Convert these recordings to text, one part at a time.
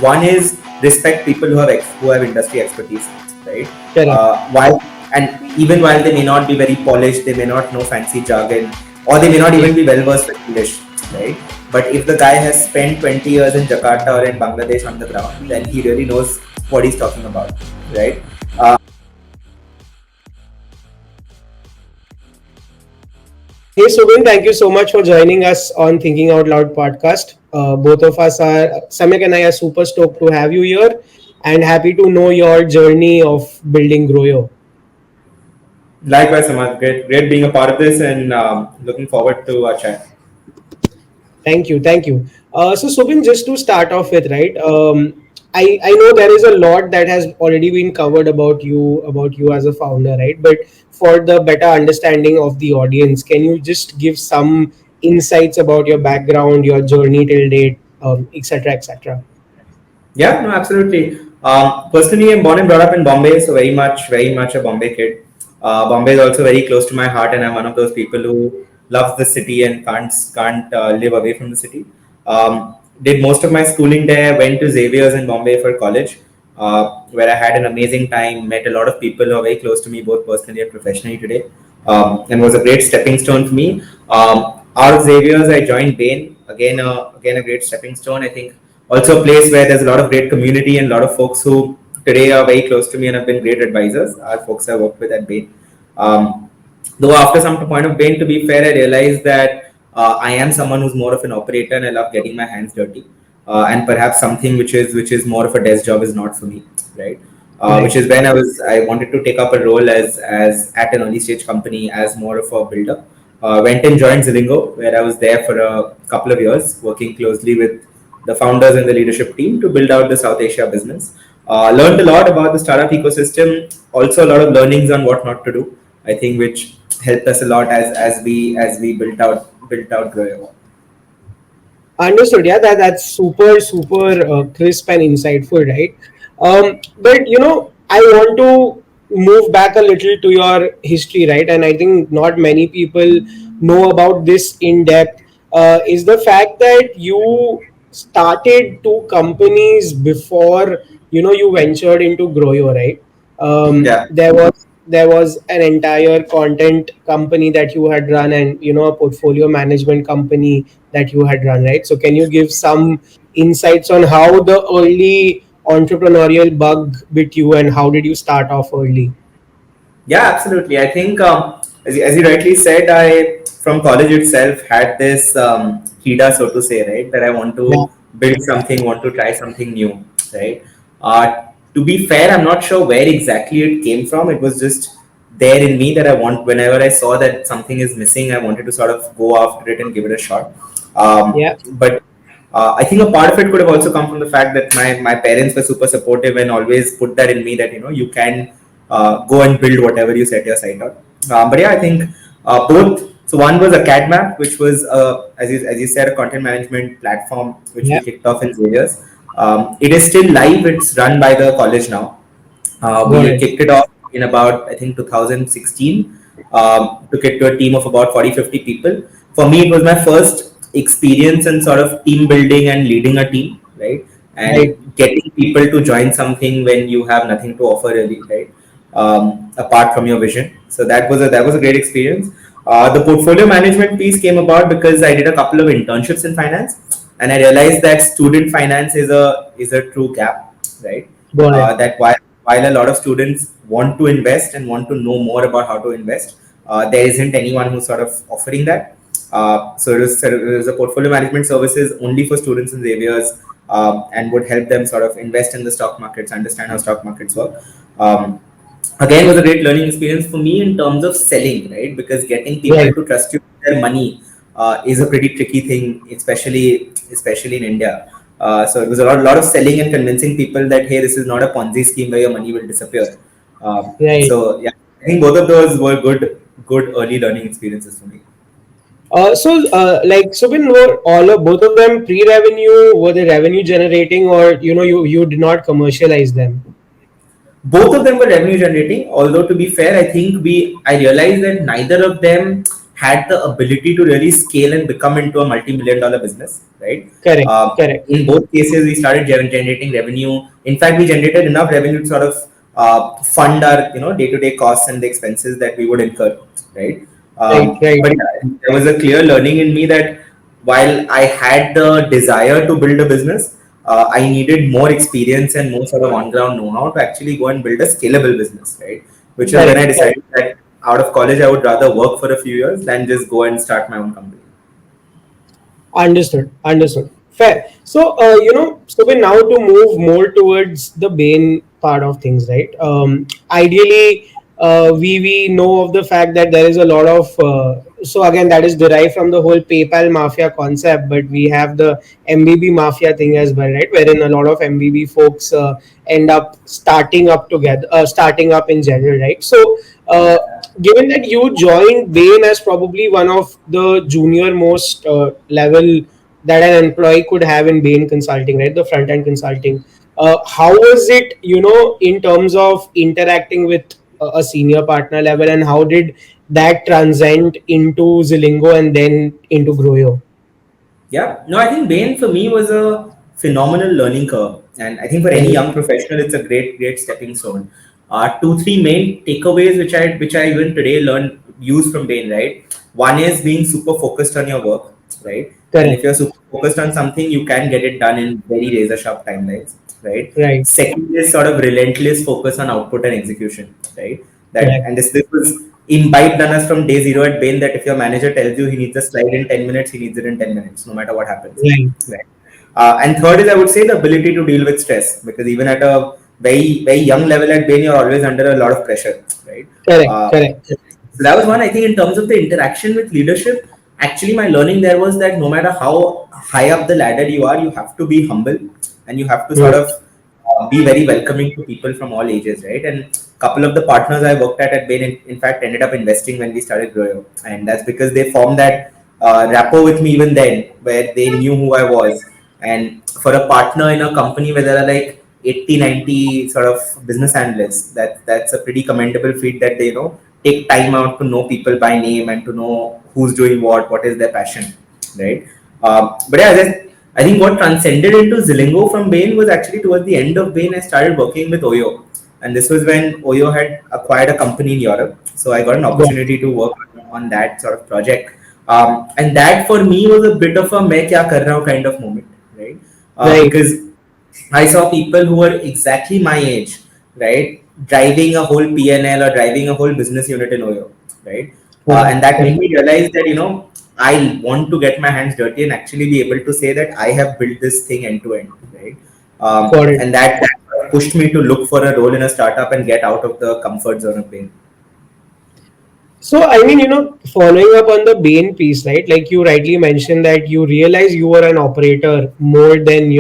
One is respect people who have industry expertise, right? Correct. While and even while they may not be very polished, they may not know fancy jargon, or they may not Yeah. even be well versed in English, right? But if the guy has spent 20 years in Jakarta or in Bangladesh on the ground, then he really knows what he's talking about, right? Hey Subin, thank you so much for joining us on Thinking Out Loud podcast. Both of us are, Samik and I are super stoked to have you here and happy to know your journey of building Groyo. Likewise, Samarth, great being a part of this, and looking forward to our chat. Thank you, thank you. So Subin, just to start off with, right? I know there is a lot that has already been covered about you as a founder, right? But for the better understanding of the audience, can you just give some insights about your background, your journey till date, etc., etc. Yeah, no, absolutely. Personally, I'm born and brought up in Bombay, so very much a Bombay kid. Bombay is also very close to my heart, and I'm one of those people who loves the city and can't live away from the city. Did most of my schooling there. Went to Xavier's in Bombay for college, where I had an amazing time. Met a lot of people who are very close to me, both personally and professionally today, and was a great stepping stone for me. Out of Xavier's, I joined Bain. Again a great stepping stone. I think also a place where there's a lot of great community and a lot of folks who today are very close to me and have been great advisors. Are folks I worked with at Bain. Though after some point of Bain, to be fair, I realized that I am someone who's more of an operator and I love getting my hands dirty. And perhaps something which is more of a desk job is not for me, right? Which Right. is when I wanted to take up a role as at an early stage company as more of a builder. Went and joined Zilingo, where I was there for a couple of years, working closely with the founders and the leadership team to build out the South Asia business. Learned a lot about the startup ecosystem, also a lot of learnings on what not to do. I think which helped us a lot as we built out Groyyo. Understood. Yeah, that's super crisp and insightful, right? But I want to move back a little to your history, right? And I think not many people know about this in depth. Is the fact that you started two companies before you ventured into Groyo, right? Yeah. There was an entire content company that you had run, and a portfolio management company that you had run, right? So can you give some insights on how the early entrepreneurial bug bit you and how did you start off early? Yeah, absolutely. I think, as you rightly said, I from college itself had this hida, so to say, right, that I want Yeah. to build something, want to try something new, right. To be fair, I'm not sure where exactly it came from. It was just there in me that I want. Whenever I saw that something is missing, I wanted to sort of go after it and give it a shot. Yeah. But I think a part of it could have also come from the fact that my parents were super supportive and always put that in me that you can go and build whatever you set your sight on. But yeah, I think both. So one was a CAD map, which was as you said, a content management platform which we Yeah. kicked off in Xavier's. It is still live. It's run by the college now. Got We it. kicked it off in about, I think, 2016. Took it to a team of about 40-50 people. For me, it was my first experience in sort of team building and leading a team, right? And Right. getting people to join something when you have nothing to offer, really, right? Apart from your vision. So that was a great experience. The portfolio management piece came about because I did a couple of internships in finance, and I realized that student finance is a true gap, right? Got it. That while a lot of students want to invest and want to know more about how to invest, there isn't anyone who's sort of offering that. So it was a portfolio management services only for students in Xavier's, and would help them sort of invest in the stock markets, understand how stock markets work. Um, Again, was a great learning experience for me in terms of selling, right? Because getting people Right. to trust you with their money is a pretty tricky thing, especially in India. So it was a lot of selling and convincing people that, hey, this is not a Ponzi scheme where your money will disappear. Right. So yeah, I think both of those were good early learning experiences for me. Like Subin, were both of them pre-revenue? Were they revenue generating, or you did not commercialize them? Both of them were revenue generating, although to be fair, I think I realized that neither of them had the ability to really scale and become into a multi-million dollar business, right? Correct. Correct. In both cases, we started generating revenue. In fact, we generated enough revenue to sort of fund our day-to-day costs and the expenses that we would incur, right? Right. Right. But yeah, there was a clear learning in me that while I had the desire to build a business, I needed more experience and more sort of on-ground know-how to actually go and build a scalable business, right? Which is when I Correct. Correct. decided that out of college, I would rather work for a few years than just go and start my own company. Understood. Understood. Fair. So, so we now to move more towards the Bain part of things, right? Ideally, we know of the fact that there is a lot of so again that is derived from the whole PayPal mafia concept, but we have the MBB mafia thing as well, right? Wherein a lot of MBB folks end up starting up together, starting up in general, right? So, uh, given that you joined Bain as probably one of the junior most level that an employee could have in Bain Consulting, right? The front end consulting. How was it, in terms of interacting with a senior partner level, and how did that transcend into Zilingo and then into Groyo? Yeah, no, I think Bain for me was a phenomenal learning curve, and I think for any Right, young professional, it's a great stepping stone. Two, three main takeaways which I even today learn use from Bain, right? One is being super focused on your work, right? And if correct, you're super focused on something, you can get it done in very razor sharp timelines, right? right, Second is sort of relentless focus on output and execution, right? That correct, and this was imbibed on us from day zero at Bain that if your manager tells you he needs a slide in 10 minutes, he needs it in 10 minutes, no matter what happens. right, Right. And third is, I would say, the ability to deal with stress because even at a very young level at Bain, you're always under a lot of pressure, right? correct, Uh, correct, so that was one. I think in terms of the interaction with leadership, actually my learning there was that no matter how high up the ladder you are, you have to be humble and you have to sort mm, of be very welcoming to people from all ages, right? And a couple of the partners I worked at Bain, in fact, ended up investing when we started Groyo, and that's because they formed that rapport with me even then, where they knew who I was. And for a partner in a company where there are like 80, 90 sort of business analysts, that's a pretty commendable feat that they take time out to know people by name and to know who's doing what is their passion, right? But yeah, I think what transcended into Zilingo from Bain was actually towards the end of Bain, I started working with Oyo. And this was when Oyo had acquired a company in Europe. So I got an got opportunity to work on that sort of project. And that for me was a bit of a main kya kar raha hu kind of moment, right? right, Because I saw people who were exactly my age, right, driving a whole PNL or driving a whole business unit in Oyo, right? correct, And that made correct, me realize that I want to get my hands dirty and actually be able to say that I have built this thing end to end, right? got it. And that pushed me to look for a role in a startup and get out of the comfort zone of Bain. So, I mean, following up on the Bain piece, right? Like you rightly mentioned that you realize you were an operator more than,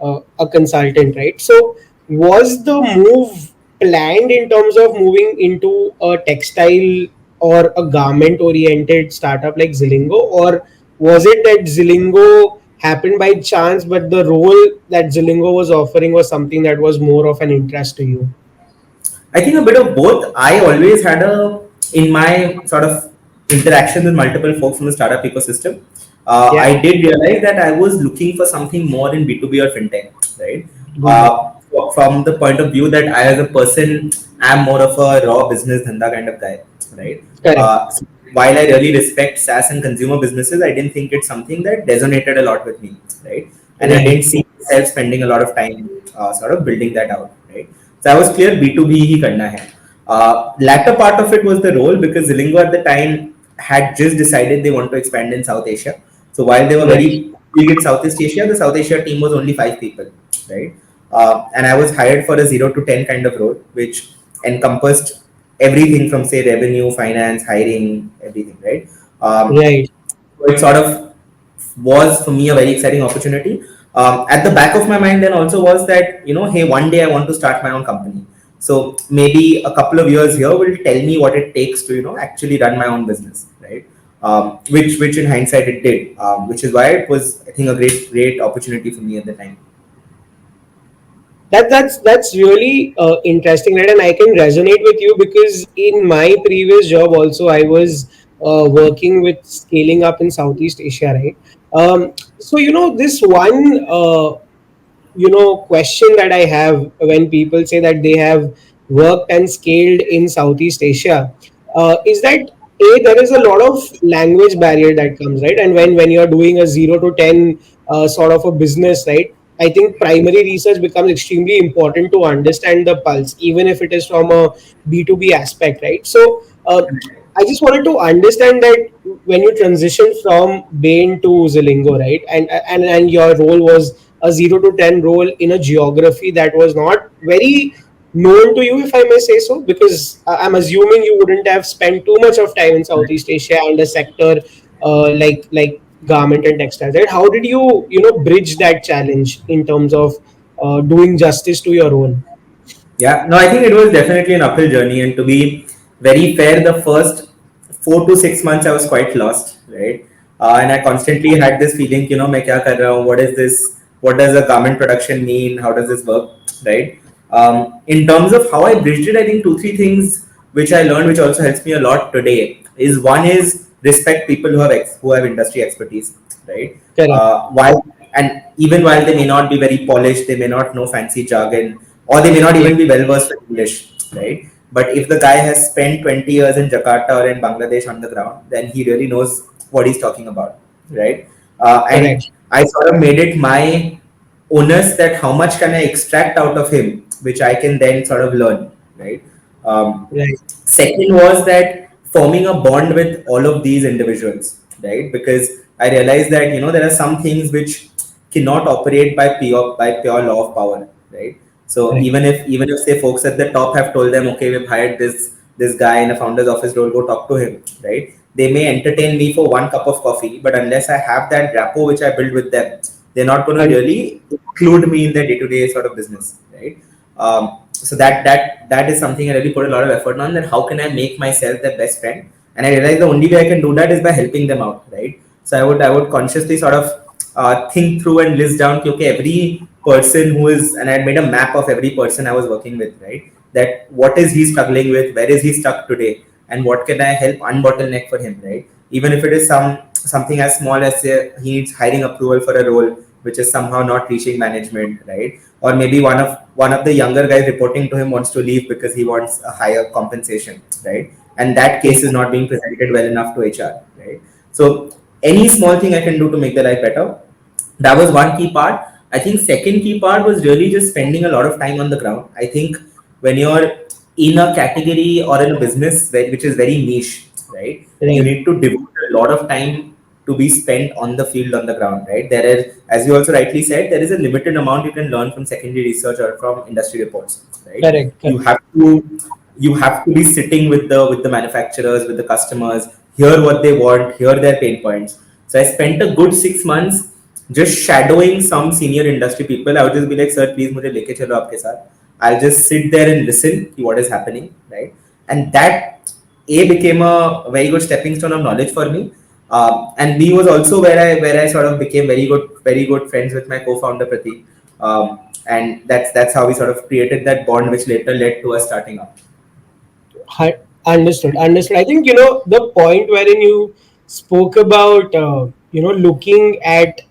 a consultant, right? So, was the move planned in terms of moving into a textile or a garment oriented startup like Zilingo? Or was it that Zilingo happened by chance, but the role that Zilingo was offering was something that was more of an interest to you? I think a bit of both. I always had in my sort of interaction with multiple folks in the startup ecosystem, Yeah, I did realize that I was looking for something more in B2B or fintech, right? got it. From the point of view that I, as a person, am more of a raw business dhanda kind of guy, right? Correct. So while I really respect SaaS and consumer businesses, I didn't think it's something that resonated a lot with me, right? And I Right. didn't see myself spending a lot of time sort of building that out, right? So I was clear B2B ही करना है. Latter part of it was the role because Zilingo at the time had just decided they want to expand in South Asia. So while they were Right. very big in Southeast Asia, the South Asia team was only 5 people, right? And I was hired for a 0 to 10 kind of role, which encompassed everything from say revenue, finance, hiring, everything, right? Right. So it sort of was for me a very exciting opportunity. At the back of my mind, then also was that hey, one day I want to start my own company. So maybe a couple of years here will tell me what it takes to actually run my own business, right? Which in hindsight it did, which is why it was I think a great opportunity for me at the time. That's really interesting, right? And I can resonate with you because in my previous job also I was working with scaling up in Southeast Asia, right? So this one question that I have when people say that they have worked and scaled in Southeast Asia is that there is a lot of language barrier that comes, right? And when you're doing a 0 to 10 sort of a business, right? I think primary research becomes extremely important to understand the pulse, even if it is from a B2B aspect, right? So I just wanted to understand that when you transitioned from Bain to Zilingo, right, and your role was a 0 to 10 role in a geography that was not very known to you, if I may say so, because I'm assuming you wouldn't have spent too much of time in Southeast Asia and a sector like garment and textiles, right? How did you bridge that challenge in terms of doing justice to your role? Yeah, no, I think it was definitely an uphill journey. And to be very fair, the first 4 to 6 months I was quite lost, right? And I constantly had this feeling, मैं क्या कर रहा हूँ? What is this? What does a garment production mean? How does this work, right? In terms of how I bridged it, I think two, three things which I learned, which also helps me a lot today, is one is respect people who have industry expertise, right? Correct. While and even while they may not be very polished, they may not know fancy jargon, or they may not Yeah. even be well versed in English, right? But if the guy has spent 20 years in Jakarta or in Bangladesh on the ground, then he really knows what he's talking about, right? And Correct. I sort of made it my onus that how much can I extract out of him, which I can then sort of learn, right? Right. Second was that forming a bond with all of these individuals, right? Because I realized that there are some things which cannot operate by pure law of power, right? So Right. even if say folks at the top have told them, okay, we've hired this guy in a founder's office role, go talk to him, right? They may entertain me for one cup of coffee, but unless I have that rapport which I build with them, they're not going to And really include me in their day-to-day sort of business, right? So that is something I really put a lot of effort on. That how can I make myself their best friend? And I realized the only way I can do that is by helping them out, right? So I would consciously sort of think through and list down, okay, every person who is, and I had made a map of every person I was working with, right? That what is he struggling with, where is he stuck today, and what can I help unbottleneck for him, right? Even if it is something as small as say, he needs hiring approval for a role which is somehow not reaching management, right? Or maybe one of the younger guys reporting to him wants to leave because he wants a higher compensation, right? And that yeah. case is not being presented well enough to HR, right? So any small thing I can do to make the life better, that was one key part. I think second key part was really just spending a lot of time on the ground. I think when you're in a category or in a business which is very niche, right? You Right. need to devote a lot of time to be spent on the field on the ground, right? There is, as you also rightly said, there is a limited amount you can learn from secondary research or from industry reports, right? Correct. You Correct. have to you have to be sitting with the manufacturers, with the customers, hear what they want, hear their pain points. So I spent a good 6 months just shadowing some senior industry people. I would just be like, sir, please मुझे लेके चलो आपके साथ. I'll just sit there and listen to what is happening, right? And that A became a very good stepping stone of knowledge for me. And B was also where I sort of became very good friends with my co-founder Pratik. And that's how we sort of created that bond, which later led to us starting up. Understood. Understood. I think the point wherein you spoke about looking at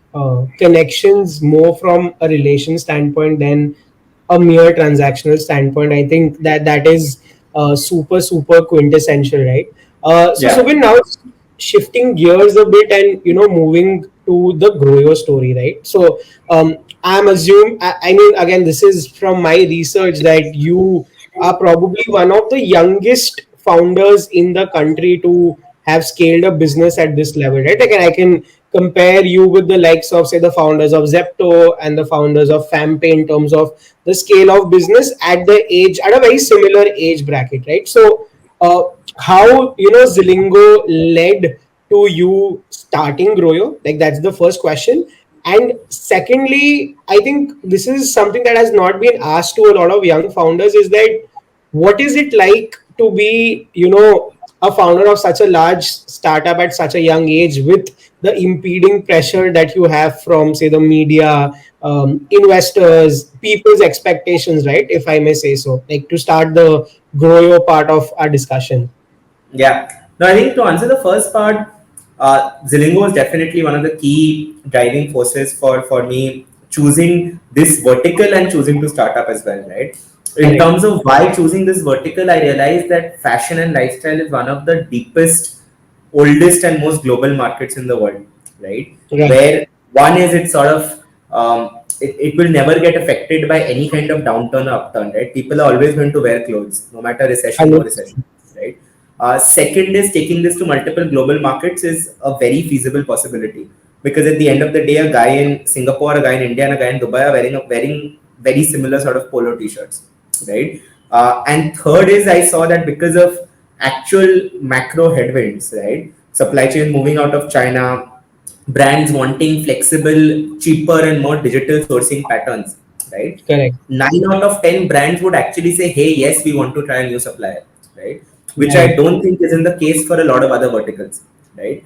connections more from a relation standpoint than a mere transactional standpoint. I think that is super super quintessential, right? So Yeah. Subin, now shifting gears a bit and moving to the Groyo story, right? So I mean, again, this is from my research that you are probably one of the youngest founders in the country to have scaled a business at this level, right? Like, and I can compare you with the likes of, say, the founders of Zepto and the founders of Fampay in terms of the scale of business at a very similar age bracket, right? So, uh, how Zilingo led to you starting Groyo? Like, that's the first question. And secondly, I think this is something that has not been asked to a lot of young founders, is that what is it like to be, a founder of such a large startup at such a young age with the impeding pressure that you have from, say, the media, investors, people's expectations, right? If I may say so, like to start the Groyo part of our discussion. Yeah. No, I think to answer the first part, Zilingo is definitely one of the key driving forces for me choosing this vertical and choosing to start up as well, right? In Correct. terms of why choosing this vertical, I realized that fashion and lifestyle is one of the deepest, oldest, and most global markets in the world, right? Right. Where one is it sort of it will never get affected by any kind of downturn or upturn, right? People are always going to wear clothes, no matter recession, no 100%. recession, right? Second is taking this to multiple global markets is a very feasible possibility because at the end of the day, a guy in Singapore, a guy in India, and a guy in Dubai are wearing very similar sort of polo t-shirts, right? And third is I saw that because of actual macro headwinds, right? Supply chain moving out of China, brands wanting flexible, cheaper, and more digital sourcing patterns, right? Correct. 9 out of 10 brands would actually say, "Hey, yes, we want to try a new supplier," right? Which I Right. don't think is in the case for a lot of other verticals, right?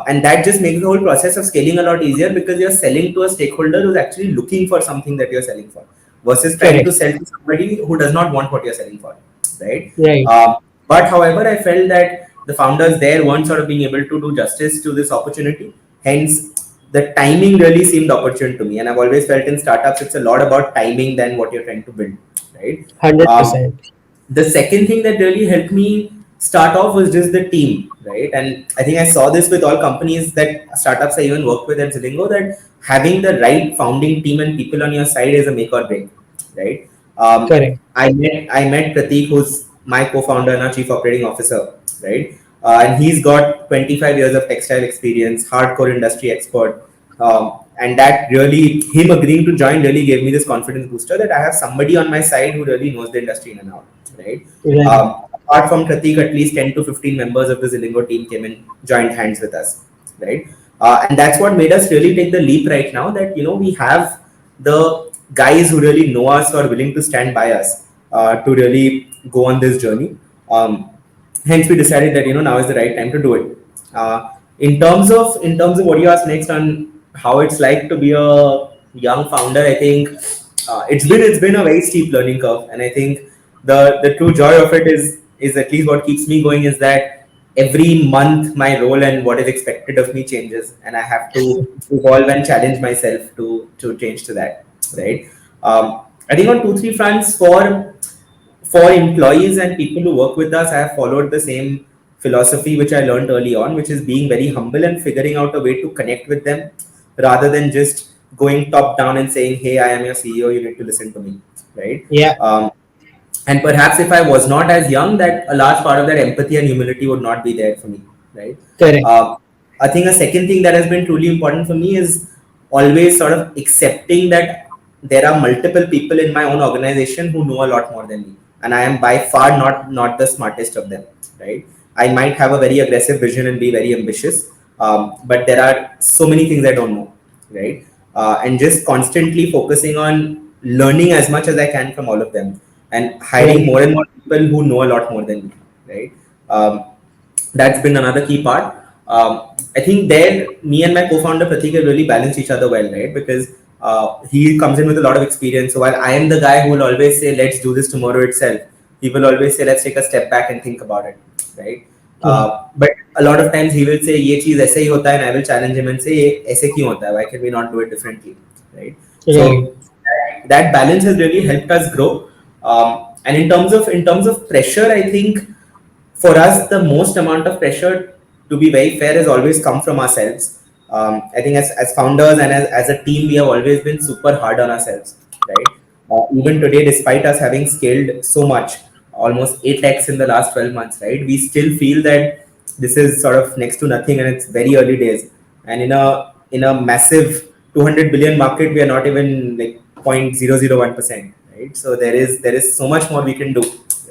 And that just makes the whole process of scaling a lot easier because you're selling to a stakeholder who's actually looking for something that you're selling for, versus trying to Correct. sell to somebody who does not want what you're selling for, right? Right. But however, I felt that the founders there weren't sort of being able to do justice to this opportunity. Hence, the timing really seemed opportune to me. And I've always felt in startups, it's a lot about timing than what you're trying to build, right? Um, 100%. the second thing that really helped me start off was just the team, right? And I think I saw this with all companies that startups I even work with at Zilingo that having the right founding team and people on your side is a make or break, right? Correct. I met Prateek, who's my co-founder and our chief operating officer, right? And he's got 25 years of textile experience, hardcore industry expert. And that really, him agreeing to join really gave me this confidence booster that I have somebody on my side who really knows the industry in and out, right? Right. Apart from Pratik, at least 10 to 15 members of the Zilingo team came and joined hands with us, right? And that's what made us really take the leap right now that, we have the guys who really know us or are willing to stand by us to really go on this journey. Hence, we decided that, now is the right time to do it. In terms of what you asked next on how it's like to be a young founder, I think it's been a very steep learning curve, and I think the true joy of it is at least what keeps me going is that every month my role and what is expected of me changes, and I have to evolve and challenge myself to change to that, right? I think on 2 3 fronts for employees and people who work with us, I have followed the same philosophy which I learned early on, which is being very humble and figuring out a way to connect with them rather than just going top down and saying, "Hey, I am your CEO, you need to listen to me," right? Yeah. And perhaps if I was not as young, that a large part of that empathy and humility would not be there for me, right? Correct. Uh, I think a second thing that has been truly important for me is always sort of accepting that there are multiple people in my own organization who know a lot more than me, and I am by far not the smartest of them, right? I might have a very aggressive vision and be very ambitious, but there are so many things I don't know, right? And just constantly focusing on learning as much as I can from all of them and hiring Right. more and more people who know a lot more than me, right? That's been another key part. I think there, me and my co-founder Pratik have really balanced each other well, right? Because he comes in with a lot of experience. So while I am the guy who will always say, "Let's do this tomorrow itself," he will always say, "Let's take a step back and think about it," right? Correct. But a lot of times he will say, "ये चीज ऐसे ही होता है," and I will challenge him and say, "ये ऐसे क्यों होता है? Why can we not do it differently?" Right? So Right. that balance has really helped us grow. And in terms of pressure, I think for us the most amount of pressure, to be very fair, has always come from ourselves. I think as founders and as a team, we have always been super hard on ourselves, right? Even today, despite us having scaled so much, almost 8x in the last 12 months, right, we still feel that this is sort of next to nothing and it's very early days, and in a massive 200 billion market, we are not even like 0.001%, right? So there is so much more we can do,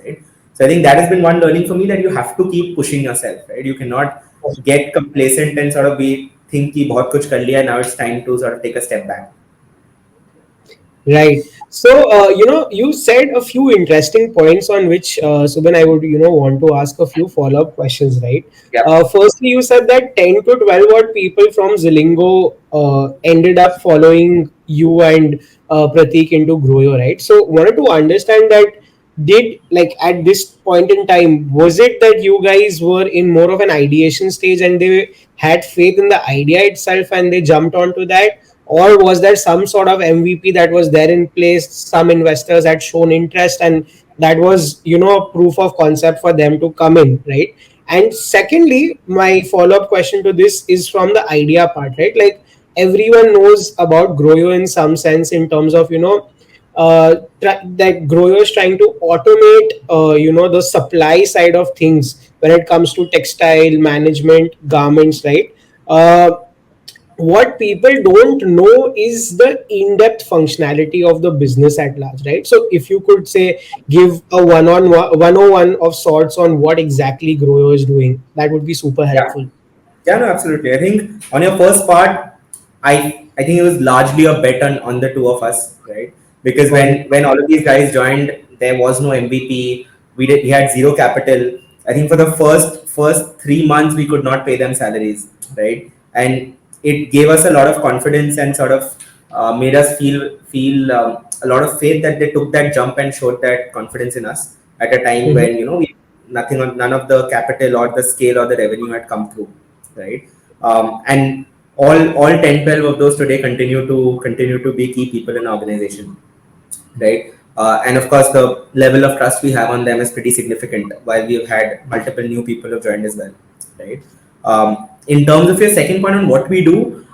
right? So I think that has been one learning for me, that you have to keep pushing yourself, right? You cannot get complacent and sort of be think ki bahut kuch kar liya, now it's time to sort of take a step back. Right. So, you said a few interesting points on which, Subin, I would, want to ask a few follow-up questions, right? Yeah. Firstly, you said that 10 to 12 odd people from Zilingo ended up following you and Pratik into Groyo, right? So, wanted to understand that did, like, at this point in time, was it that you guys were in more of an ideation stage and they had faith in the idea itself and they jumped onto that, or was there some sort of MVP that was there in place, some investors had shown interest, and that was, a proof of concept for them to come in, right? And secondly, my follow up question to this is from the idea part, right? Like, everyone knows about Groyo in some sense, in terms of, that Groyo is trying to automate, the supply side of things when it comes to textile management, garments, right? What people don't know is the in-depth functionality of the business at large, right? So if you could say, give a one-on-one 101 of sorts on what exactly Groyo is doing, that would be super Yeah. helpful. Yeah, no, absolutely. I think on your first part, I think it was largely a bet on the two of us, right? Because Got it. when all of these guys joined, there was no MVP. We had zero capital. I think for the first 3 months we could not pay them salaries, right? And it gave us a lot of confidence and sort of made us feel a lot of faith that they took that jump and showed that confidence in us at a time Mhm. when none of the capital or the scale or the revenue had come through, right? And all 10, 12 of those today continue to be key people in the organization, right? And of course, the level of trust we have on them is pretty significant. While we've had multiple new people who've joined as well, right? In terms of your second point on what we do,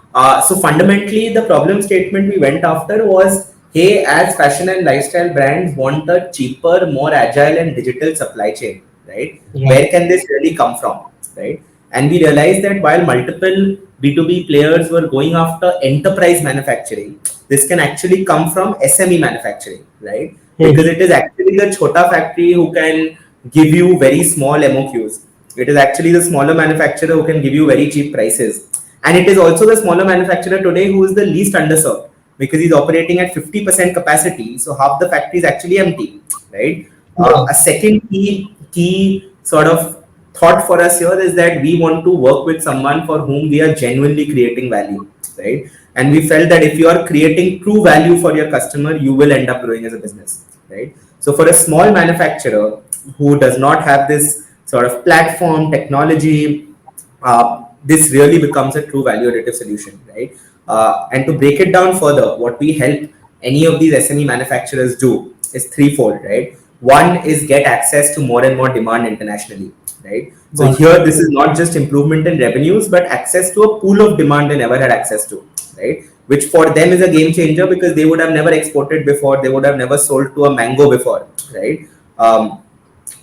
so fundamentally, the problem statement we went after was, hey, as fashion and lifestyle brands want a cheaper, more agile and digital supply chain, right? Where Right. can this really come from, right? And we realized that while multiple B2B players were going after enterprise manufacturing, this can actually come from SME manufacturing, right? Because Mhm. it is actually the chota factory who can give you very small MOQs. It is actually the smaller manufacturer who can give you very cheap prices. And it is also the smaller manufacturer today who is the least underserved because he's operating at 50% capacity. So half the factory is actually empty, right? Yeah. A second key sort of thought for us here is that we want to work with someone for whom we are genuinely creating value, right? And we felt that if you are creating true value for your customer, you will end up growing as a business, right? So for a small manufacturer who does not have this sort of platform technology, this really becomes a true value additive solution, right? And to break it down further, what we help any of these SME manufacturers do is threefold, right? One is get access to more and more demand internationally, right? So Got it. here, this is not just improvement in revenues, but access to a pool of demand they never had access to, right? Which for them is a game changer because they would have never exported before, they would have never sold to a mango before, right?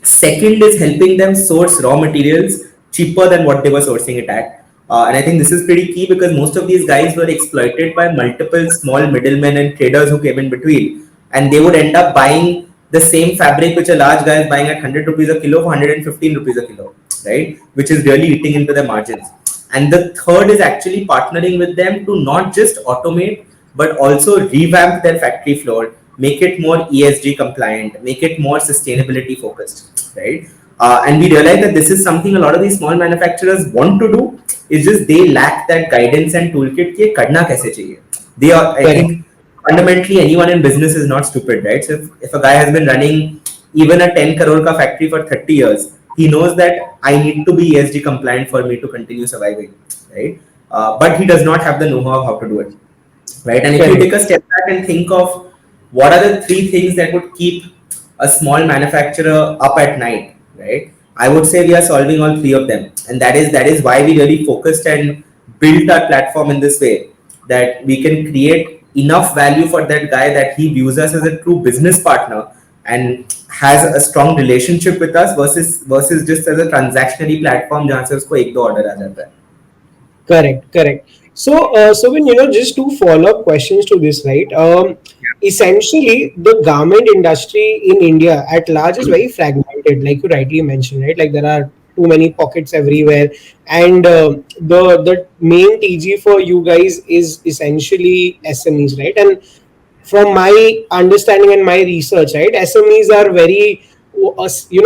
Second is helping them source raw materials cheaper than what they were sourcing it at. And I think this is pretty key because most of these guys were exploited by multiple small middlemen and traders who came in between. And they would end up buying the same fabric which a large guy is buying at 100 rupees a kilo for 115 rupees a kilo, right? Which is really eating into their margins. And the third is actually partnering with them to not just automate, but also revamp their factory floor, make it more ESG compliant, make it more sustainability focused, right? And we realize that this is something a lot of these small manufacturers want to do. It's just they lack that guidance and toolkit. कि करना कैसे चाहिए? They are, I Correct. think, fundamentally anyone in business is not stupid, right? So if a guy has been running even a 10 crore ka factory for 30 years, he knows that I need to be ESG compliant for me to continue surviving, right? But he does not have the know-how of how to do it, right? And if you Correct. take a step back and think of what are the three things that would keep a small manufacturer up at night, right? I would say we are solving all three of them, and that is why we really focused and built our platform in this way that we can create enough value for that guy that he views us as a true business partner and has a strong relationship with us versus just as a transactionary platform जहाँ से उसको एक दो order आ जाता है. Correct, correct. So, when, just two follow-up questions to this, right? Essentially, the garment industry in India at large is very fragmented, like you rightly mentioned, right? Like, there are too many pockets everywhere, and the main TG for you guys is essentially SMEs, right? And from my understanding and my research, right, SMEs are very,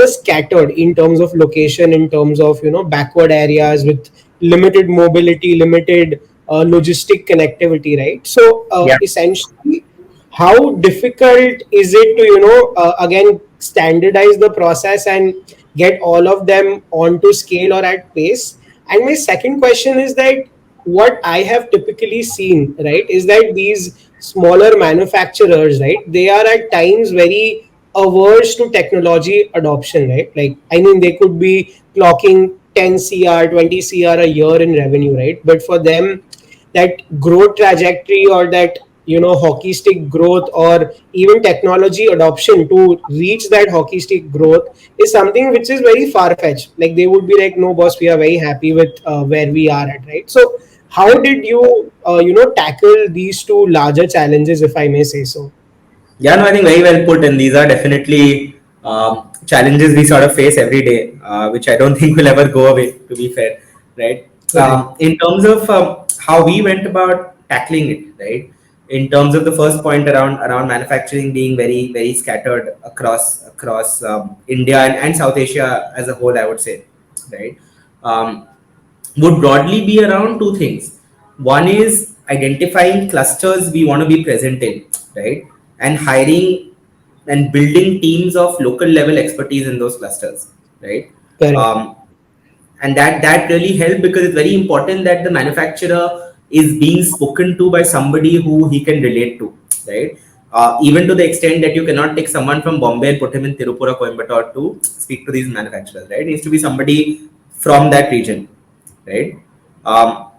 scattered in terms of location, in terms of, backward areas with limited mobility, limited logistic connectivity, right? So Yeah. essentially, how difficult is it to, again, standardize the process and get all of them onto scale or at pace? And my second question is that what I have typically seen, right, is that these smaller manufacturers, right, they are at times very averse to technology adoption, right? Like, I mean, they could be clocking 10 CR, 20 CR a year in revenue, right? But for them, that growth trajectory or that, hockey stick growth or even technology adoption to reach that hockey stick growth is something which is very far fetched. Like, they would be like, no boss, we are very happy with where we are at, right? So how did you tackle these two larger challenges, if I may say so? Yeah, no, I think very well put. And these are definitely challenges we sort of face every day, which I don't think will ever go away, to be fair, right? Correct. In terms of how we went about tackling it, right? In terms of the first point around manufacturing being very very scattered across India and South Asia as a whole, I would say, right? Um, would broadly be around two things. One is identifying clusters we want to be present in, right? And hiring and building teams of local level expertise in those clusters, right? Correct. Um, and that really helped because it's very important that the manufacturer is being spoken to by somebody who he can relate to, right? Even to the extent that you cannot take someone from Bombay and put him in Tirupur or Coimbatore to speak to these manufacturers, right? It needs to be somebody from that region, right? Um,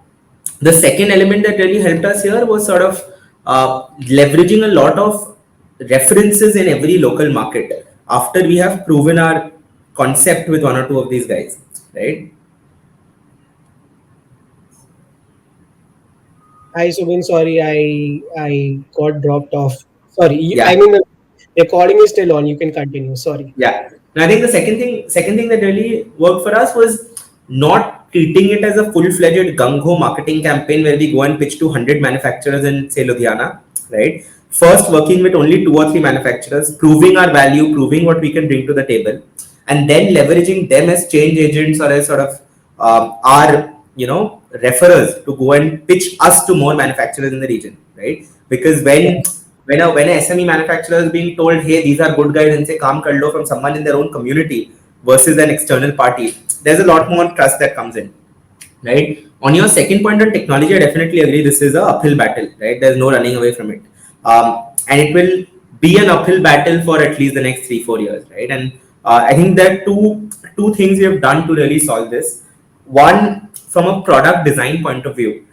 the second element that really helped us here was sort of leveraging a lot of references in every local market after we have proven our concept with one or two of these guys, right? Hi, Subin. Sorry, I got dropped off. Sorry, I Yeah. mean, the recording is still on. You can continue. Sorry. Yeah. And I think the second thing that really worked for us was not treating it as a full-fledged gung-ho marketing campaign where we go and pitch to 100 manufacturers in, say, Ludhiana, right? First, working with only two or three manufacturers, proving our value, proving what we can bring to the table, and then leveraging them as change agents or as sort of our, referrers to go and pitch us to more manufacturers in the region, right? Because Yeah, when a SME manufacturer is being told, hey, these are good guys and say काम कर लो from someone in their own community versus an external party, there's a lot more trust that comes in, right? On your second point on technology, I definitely agree. This is a uphill battle, right? There's no running away from it, and it will be an uphill battle for at least the next 3-4 years, right? And I think that two things we have done to really solve this. One, from a product design point of view,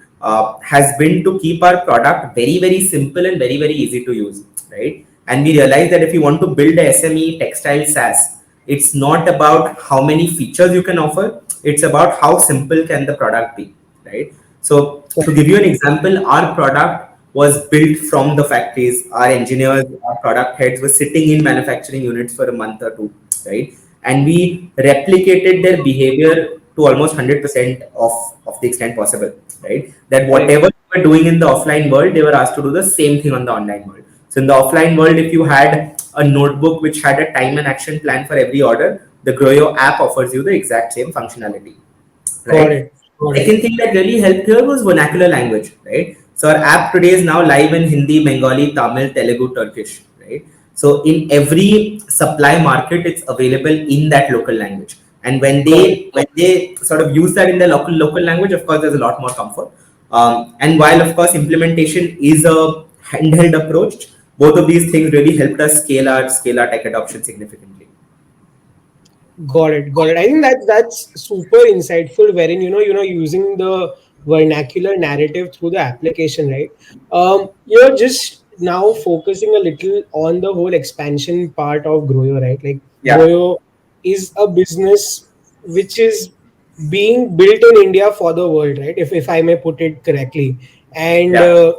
has been to keep our product very very simple and very very easy to use, right? And we realize that if you want to build a SME textile SaaS, it's not about how many features you can offer, it's about how simple can the product be, right? So to correct. give you an example, our product was built from the factories. Our engineers, our product heads were sitting in manufacturing units for a month or two, right? And we replicated their behavior to almost 100% of the extent possible, right? That Correct. whatever they were doing in the offline world, they were asked to do the same thing on the online world. So in the offline world, if you had a notebook which had a time and action plan for every order, the Groyo app offers you the exact same functionality, Got right? it. Got it. Second thing that really helped here was vernacular language, right? So our app today is now live in Hindi, Bengali, Tamil, Telugu, Turkish, right? So in every supply market, it's available in that local language. And when Got it. they sort of use that in their local language, of course, there's a lot more comfort. And while of course implementation is a handheld approach, both of these things really helped us scale our tech adoption significantly. Got it. Got it. I think that's super insightful. Wherein using the vernacular narrative through the application, right? You're just now focusing a little on the whole expansion part of Groyo, right? Like, Yeah, Groyo is a business which is being built in India for the world, right? If I may put it correctly, and yeah,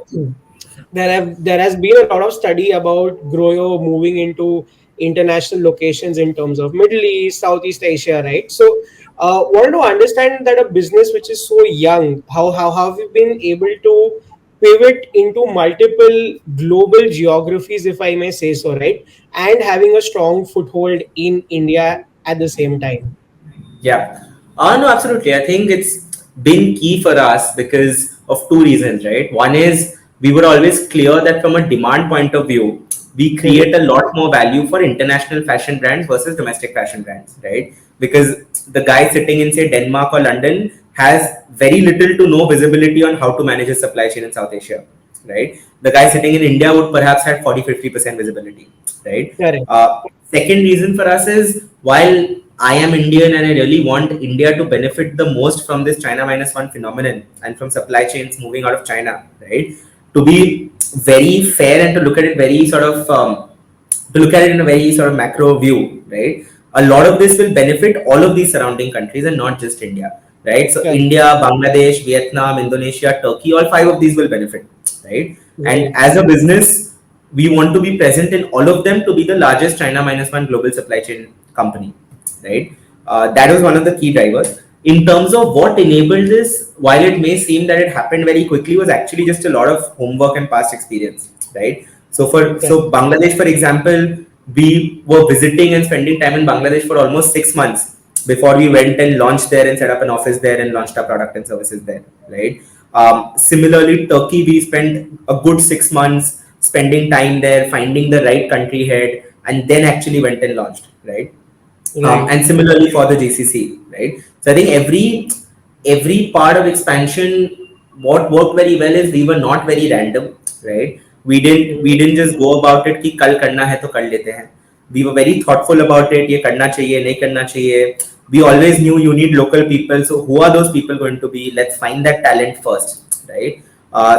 there has been a lot of study about Groyo moving into international locations in terms of Middle East, Southeast Asia, right? So, wanted to understand that a business which is so young, how have you been able to pivot into multiple global geographies, if I may say so, right? And having a strong foothold in India at the same time. yeah. No, absolutely. I think it's been key for us because of two reasons, right? One is we were always clear that from a demand point of view, we create a lot more value for international fashion brands versus domestic fashion brands, right? Because the guy sitting in, say, Denmark or London has very little to no visibility on how to manage his supply chain in South Asia, right? The guy sitting in India would perhaps have 40-50% visibility, right? Correct. Second reason for us is, while I am Indian and I really want India to benefit the most from this China minus one phenomenon and from supply chains moving out of China, right? To be very fair and to look at it very sort of to look at it in a very sort of macro view, right? A lot of this will benefit all of these surrounding countries and not just India, right? So Correct. India, Bangladesh, Vietnam, Indonesia, Turkey, all five of these will benefit, right? And Right. as a business, we want to be present in all of them to be the largest China minus one global supply chain company, right? That was one of the key drivers. In terms of what enabled this, while it may seem that it happened very quickly, was actually just a lot of homework and past experience, right? Correct. So Bangladesh, for example, we were visiting and spending time in Bangladesh for almost 6 months before we went and launched there and set up an office there and launched our product and services there, right? Similarly, Turkey, we spent a good 6 months spending time there, finding the right country head, and then actually went and launched, right? Right. And similarly for the GCC, right? So I think every part of expansion, what worked very well is we were not very random, right? We didn't just go about it कि कल करना है तो कर लेते हैं. We were very thoughtful about it. ये करना चाहिए, नहीं करना चाहिए. We always knew you need local people. So who are those people going to be? Let's find that talent first, right?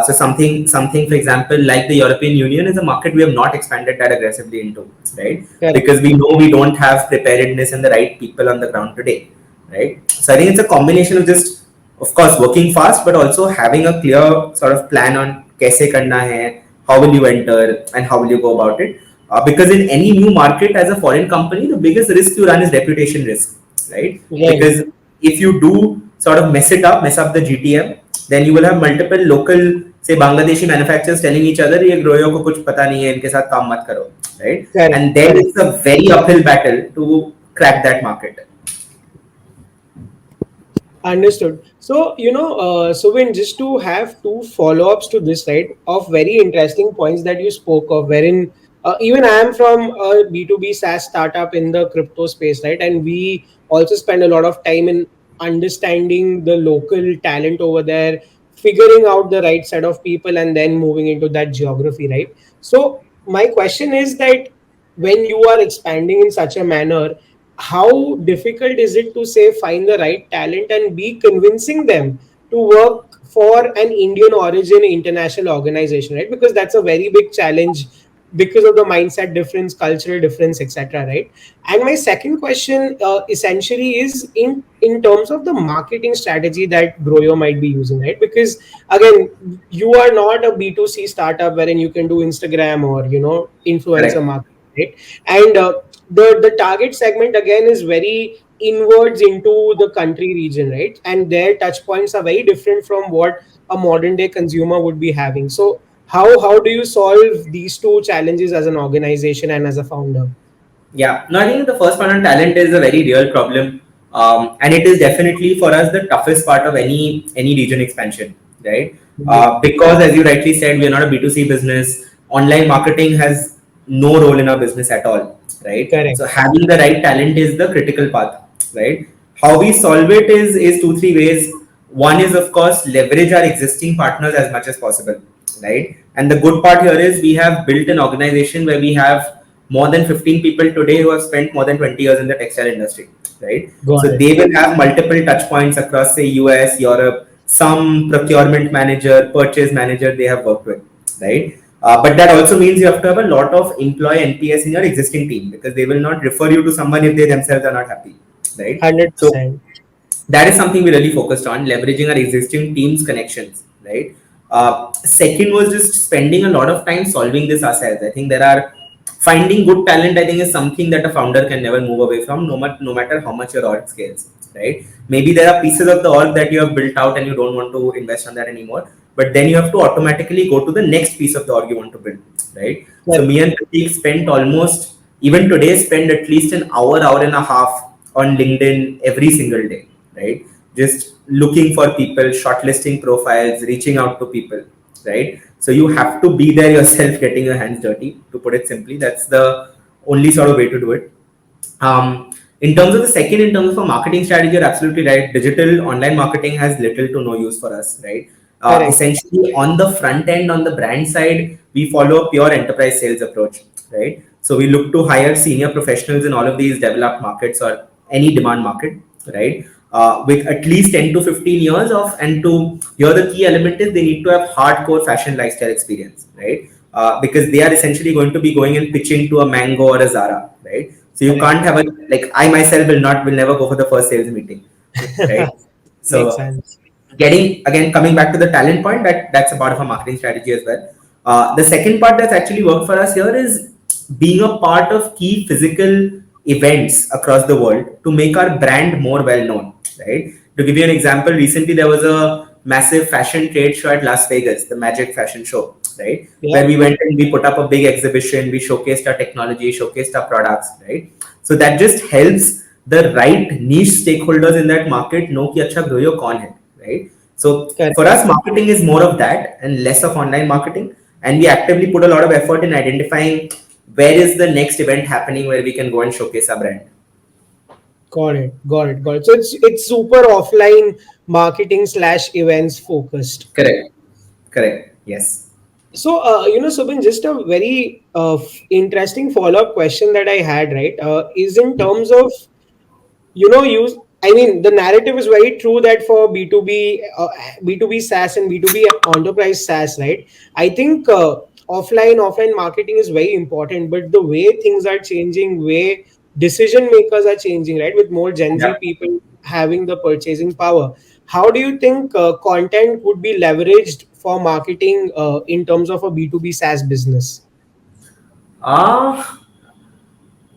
So something, for example, like the European Union is a market we have not expanded that aggressively into, right? Correct. Because we know we don't have preparedness and the right people on the ground today, right? So I think it's a combination of just, of course, working fast, but also having a clear sort of plan on kaise karna hai, how will you enter, and how will you go about it. Because in any new market as a foreign company, the biggest risk you run is reputation risk, right? Right. Because if you do sort of mess up the GTM, then you will have multiple local, say, Bangladeshi manufacturers telling each other, ये Groyyo को कुछ पता नहीं है, इनके साथ काम मत करो, right? Correct. And then it's a very uphill battle to crack that market. Understood. So, Subin, just to have two follow-ups to this, right, of very interesting points that you spoke of, wherein even I am from a B2B SaaS startup in the crypto space, right, and we also spend a lot of time in understanding the local talent over there, figuring out the right set of people, and then moving into that geography, right? So, my question is that when you are expanding in such a manner, how difficult is it to say find the right talent and be convincing them to work for an Indian origin international organization, right? Because that's a very big challenge because of the mindset difference, cultural difference, etc., right? And my second question essentially is in terms of the marketing strategy that Groyo might be using, right? Because again, you are not a B2C startup wherein you can do Instagram or influencer Correct. marketing, right? And the target segment again is very inwards into the country region, right? And their touch points are very different from what a modern day consumer would be having. So how do you solve these two challenges as an organization and as a founder? Yeah, no, I think the first one on talent is a very real problem, and it is definitely for us the toughest part of any region expansion, right? Right. Because as you rightly said, we are not a B2C business. Online marketing has no role in our business at all, right? Correct. So having the right talent is the critical path, right? How we solve it is two three ways. One is, of course, leverage our existing partners as much as possible, right? And the good part here is we have built an organization where we have more than 15 people today who have spent more than 20 years in the textile industry, right? Got So it. they will have multiple touch points across, say, US, Europe, some procurement manager, purchase manager they have worked with, right? But that also means you have to have a lot of employee NPS in your existing team because they will not refer you to someone if they themselves are not happy, right? So 100%. that is something we really focused on, leveraging our existing team's connections, right? Second was just spending a lot of time solving this ourselves. I think there are finding good talent, I think, is something that a founder can never move away from, no matter how much your org scales, right? Maybe there are pieces of the org that you have built out and you don't want to invest on that anymore, but then you have to automatically go to the next piece of the org you want to build, right? So Correct. me and Prateek spent almost, even today, spend at least an hour and a half on LinkedIn every single day, right? Just looking for people, shortlisting profiles, reaching out to people, right? So you have to be there yourself, getting your hands dirty, to put it simply. That's the only sort of way to do it. In terms of the second, in terms of a marketing strategy, you're absolutely right. Digital online marketing has little to no use for us, right? Correct. Essentially, on the front end, on the brand side, we follow a pure enterprise sales approach, right? So we look to hire senior professionals in all of these developed markets or any demand market, right? With at least 10 to 15 years of, and to here the key element is they need to have hardcore fashion lifestyle experience, right? Because they are essentially going to be going and pitching to a Mango or a Zara, right? So you Correct. can't have a, like, I myself will never go for the first sales meeting, right? Makes So sense. getting, again, coming back to the talent point, that's a part of a marketing strategy as well. The second part that's actually worked for us here is being a part of key physical events across the world to make our brand more well known, right? To give you an example, recently there was a massive fashion trade show at Las Vegas, the Magic Fashion Show, right? Yeah. Where we went and we put up a big exhibition, we showcased our technology, showcased our products, right? So that just helps the right niche stakeholders in that market know कि अच्छा Groyyo कौन है, right? So Correct. for us, marketing is more of that and less of online marketing. And we actively put a lot of effort in identifying where is the next event happening where we can go and showcase our brand. Got it. Got it. Got it. So it's super offline marketing slash events focused. Correct. Correct. Yes. So, Subin, just a very interesting follow-up question that I had, right, is in terms of, use. I mean, the narrative is very true that for B2B SaaS and B2B enterprise SaaS, right? I think offline marketing is very important, but the way things are changing, way decision makers are changing, right? With more Gen Yeah. Z people having the purchasing power, how do you think content would be leveraged for marketing in terms of a B2B SaaS business? Uh,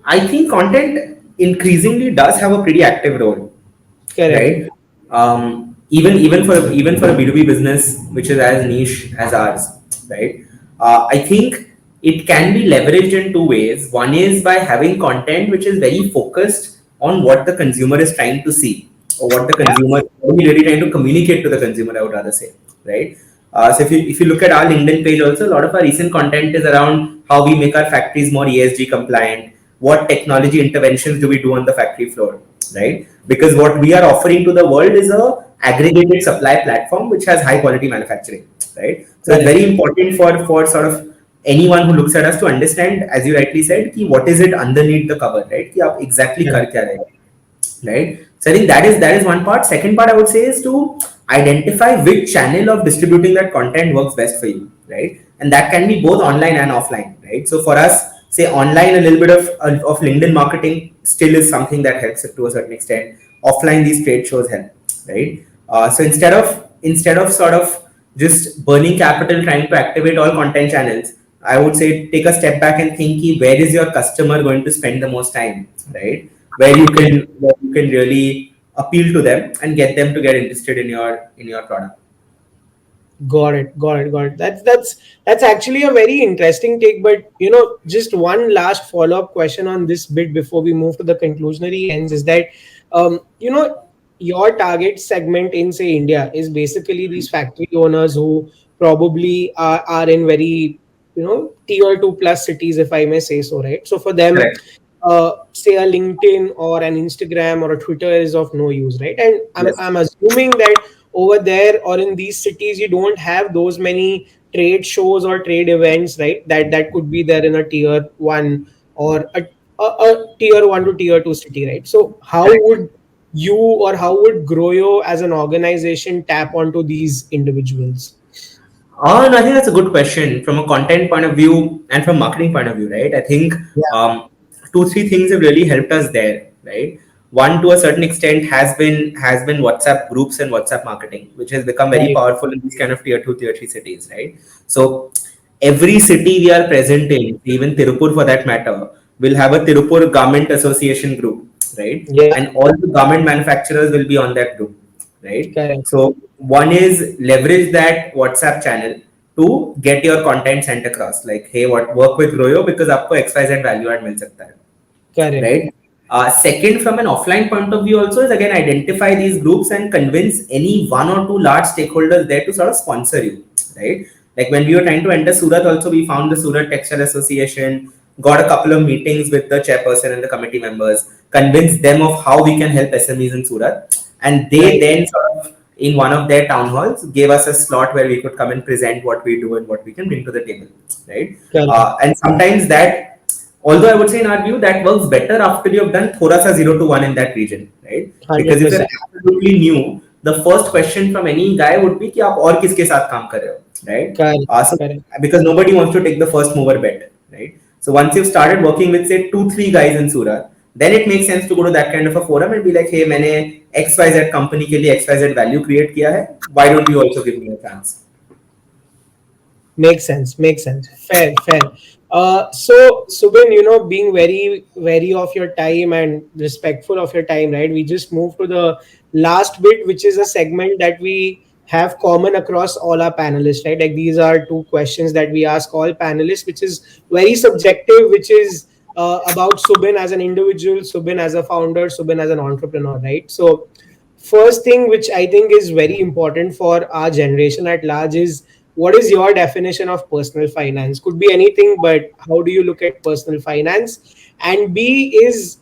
I think content increasingly does have a pretty active role, Correct. right? Even for a B2B business which is as niche as ours, right? I think it can be leveraged in two ways. One is by having content which is very focused on what the consumer is trying to see, or what the Yeah. consumer what we really trying to communicate to the consumer, I would rather say, right? So if you look at our LinkedIn page also, a lot of our recent content is around how we make our factories more ESG compliant, what technology interventions do we do on the factory floor, right? Because what we are offering to the world is a aggregated supply platform which has high quality manufacturing, right? So it's Correct. very important for sort of anyone who looks at us to understand, as you rightly said, ki what is it underneath the cover, right? Ki aap exactly kar Correct. kya rahe ho, right? So I think that is one part. Second part I would say is to identify which channel of distributing that content works best for you, right? And that can be both online and offline, right? So for us, say online, a little bit of LinkedIn marketing still is something that helps it to a certain extent. Offline, these trade shows help, right? So instead of sort of just burning capital trying to activate all content channels, I would say take a step back and think where is your customer going to spend the most time, right? Where you can really appeal to them and get them to get interested in your product. Got it. Got it. Got it. That's actually a very interesting take. But just one last follow-up question on this bit before we move to the conclusionary ends is that your target segment in say India is basically these factory owners who probably are in very tier two plus cities, if I may say so, right? So for them, Correct. say a LinkedIn or an Instagram or a Twitter is of no use, right? And I'm Yes. I'm assuming that over there or in these cities you don't have those many trade shows or trade events, right? That could be there in a tier one or a tier one to tier two city, right? So how Correct. would you or how would Groyo as an organization tap onto these individuals? No, I think that's a good question from a content point of view and from marketing point of view, right? I think Yeah. two, three things have really helped us there, right? One, to a certain extent, has been WhatsApp groups and WhatsApp marketing, which has become very Right. powerful in these kind of tier two, tier three cities, right? So every city we are present in, even Tirupur for that matter, will have a Tirupur Garment Association group, right? Yeah. And all the garment manufacturers will be on that group, right? Correct. So one is leverage that WhatsApp channel to get your content sent across. Like, hey, what work with Groyo because आपको XYZ value add मिल सकता है, Correct. right? Second, from an offline point of view, also is again identify these groups and convince any one or two large stakeholders there to sort of sponsor you, right? Like when we were trying to enter Surat, also we found the Surat Textile Association, got a couple of meetings with the chairperson and the committee members, convinced them of how we can help SMEs in Surat, and they Right. then sort of in one of their town halls gave us a slot where we could come and present what we do and what we can bring to the table, right? Correct. And sometimes that, although I would say in our view that works better after you have done thoda sa 0 to 1 in that region, right? Because if you're 100%. absolutely new, the first question from any guy would be कि आप और किसके साथ काम कर रहे हो, right? Correct. So Correct. because nobody wants to take the first mover bet, right? So once you've started working with say 2 3 guys in Surat, then it makes sense to go to that kind of a forum and be like, hey, मैंने XYZ company के लिए XYZ value create किया है, why don't you also give me a chance? Makes sense. Makes sense. Fair. Fair. So Subin, being very wary of your time and respectful of your time, right? We just moved to the last bit, which is a segment that we have common across all our panelists, right? Like these are two questions that we ask all panelists, which is very subjective, which is about Subin as an individual, Subin as a founder, Subin as an entrepreneur, right? So first thing which I think is very important for our generation at large is, what is your definition of personal finance? Could be anything, but how do you look at personal finance? And B is,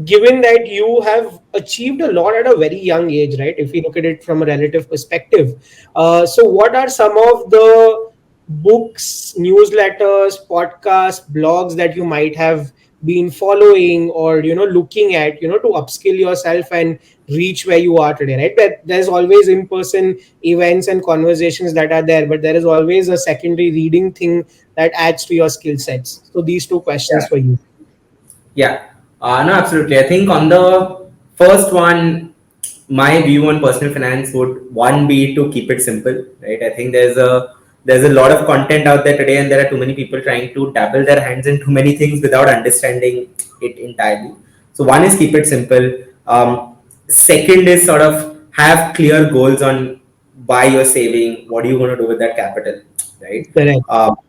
given that you have achieved a lot at a very young age, right? If we look at it from a relative perspective, so what are some of the books, newsletters, podcasts, blogs that you might have been following or looking at to upskill yourself and reach where you are today, right? That there's always in-person events and conversations that are there, but there is always a secondary reading thing that adds to your skill sets. So these two questions Yeah. for you. Yeah, no, absolutely. I think on the first one, my view on personal finance would one be to keep it simple, right? I think there's a lot of content out there today, and there are too many people trying to dabble their hands in too many things without understanding it entirely. So one is keep it simple. Second is sort of have clear goals on why you're saving, what are you going to do with that capital, right? Correct.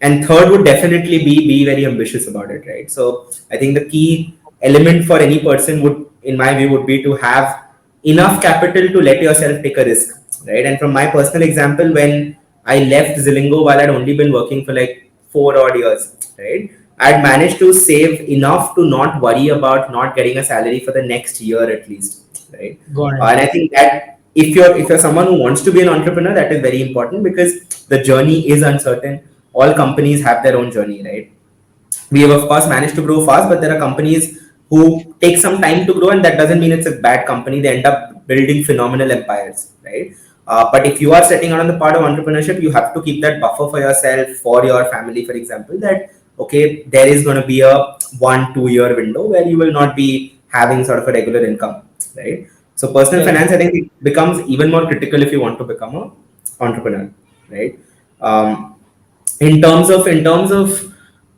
And third would definitely be very ambitious about it, right? So I think the key element for any person would, in my view, would be to have enough capital to let yourself take a risk, right? And from my personal example, when I left Zilingo while I'd only been working for like 4 odd years, right? I'd managed to save enough to not worry about not getting a salary for the next year at least, right? Got it. And I think that if you're someone who wants to be an entrepreneur, that is very important because the journey is uncertain. All companies have their own journey, right? We have of course managed to grow fast, but there are companies who take some time to grow, and that doesn't mean it's a bad company. They end up building phenomenal empires, right? But if you are setting out on the part of entrepreneurship, you have to keep that buffer for yourself, for your family, for example, that okay, there is going to be a 1 2 year window where you will not be having sort of a regular income, right? So personal Correct. finance, I think, it becomes even more critical if you want to become a entrepreneur, right? um, in terms of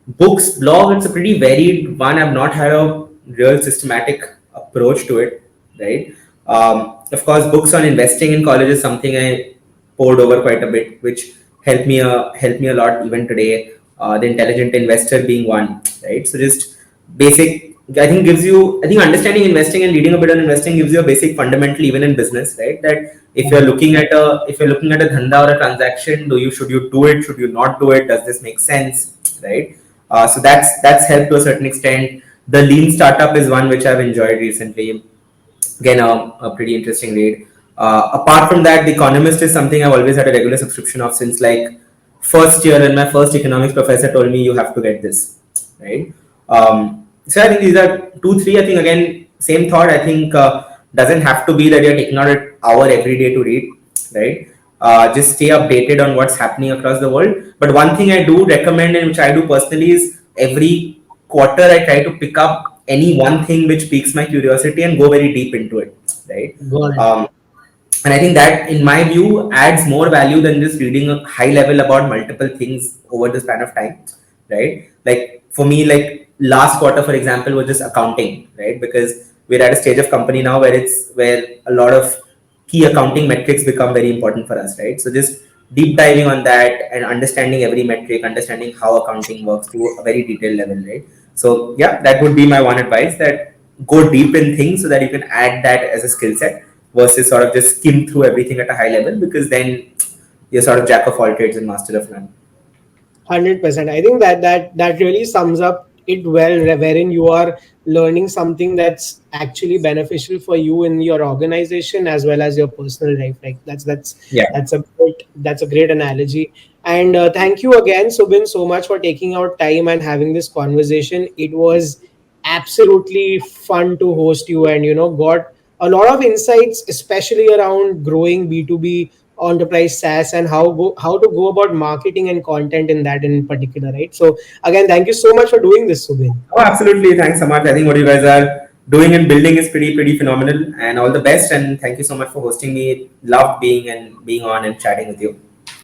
books, blog, it's a pretty varied one. I've not had a real systematic approach to it, right? Of course, books on investing in college is something I poured over quite a bit, which helped me a lot even today. The Intelligent Investor being one, right? So just basic, I think gives you, I think understanding investing and reading a bit on investing gives you a basic fundamental even in business, right? That if you're looking at a dhanda or a transaction, should you do it, should you not do it, does this make sense, right? So that's helped to a certain extent. The Lean Startup is one which I've enjoyed recently. Again, a pretty interesting read. Apart from that, The Economist is something I've always had a regular subscription of since like first year, and my first economics professor told me you have to get this, right? So I think these are two, three. I think again, same thought. I think doesn't have to be that you're taking out an hour every day to read, right? Just stay updated on what's happening across the world. But one thing I do recommend, and which I do personally, is every quarter I try to pick up any one thing which piques my curiosity and go very deep into it, right? Got it. And I think that, in my view, adds more value than just reading a high level about multiple things over the span of time, right? Like for me, like last quarter, for example, was just accounting, right? Because we're at a stage of company now where a lot of key accounting metrics become very important for us, right? So just deep diving on that and understanding every metric, understanding how accounting works to a very detailed level, right? So yeah, that would be my one advice, that go deep in things so that you can add that as a skill set versus sort of just skim through everything at a high level, because then you're sort of jack of all trades and master of none. 100%. I think that really sums up it well, wherein you are learning something that's actually beneficial for you in your organization as well as your personal life. Like Yeah. that's a great analogy. And thank you again, Subin, so much for taking out time and having this conversation. It was absolutely fun to host you, and got a lot of insights, especially around growing B2B enterprise SaaS and how to go about marketing and content in that in particular, right? So again, thank you so much for doing this, Subin. Oh, absolutely. Thanks, Samarth. I think what you guys are doing and building is pretty phenomenal. And all the best. And thank you so much for hosting me. Loved being on and chatting with you.